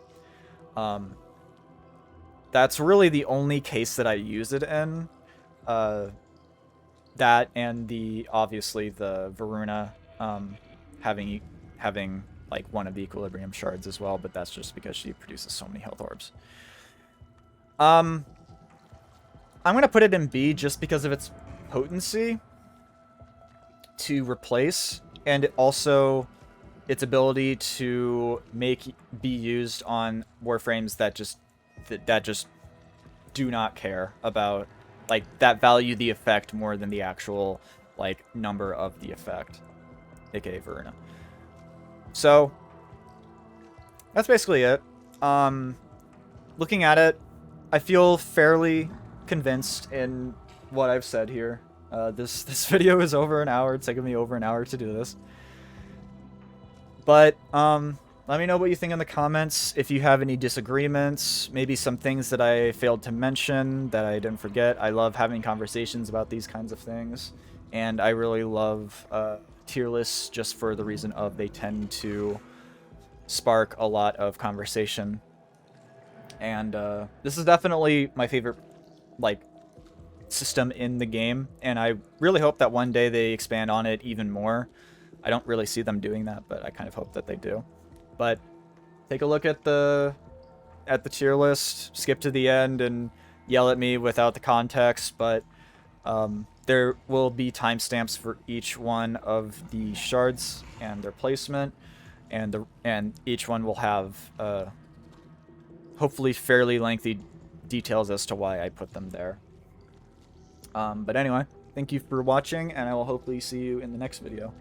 That's really the only case that I use it in. That and obviously the Varuna having like one of the Equilibrium shards as well, but that's just because she produces so many health orbs. I'm gonna put it in B just because of its potency to replace, and also its ability to be used on warframes that just do not care about, like, that value the effect more than the actual, like, number of the effect, aka Varuna. So that's basically it. Looking at it, I feel fairly convinced in what I've said here. This video is over an hour. It's taken me over an hour to do this. But let me know what you think in the comments. If you have any disagreements, maybe some things that I failed to mention that I didn't forget. I love having conversations about these kinds of things, and I really love tier lists just for the reason of they tend to spark a lot of conversation. And this is definitely my favorite, like, system in the game, and I really hope that one day they expand on it even more. I don't really see them doing that, but I kind of hope that they do. But take a look at the tier list, skip to the end, and yell at me without the context, but there will be timestamps for each one of the shards and their placement, and each one will have hopefully fairly lengthy details as to why I put them there. But anyway, thank you for watching, and I will hopefully see you in the next video.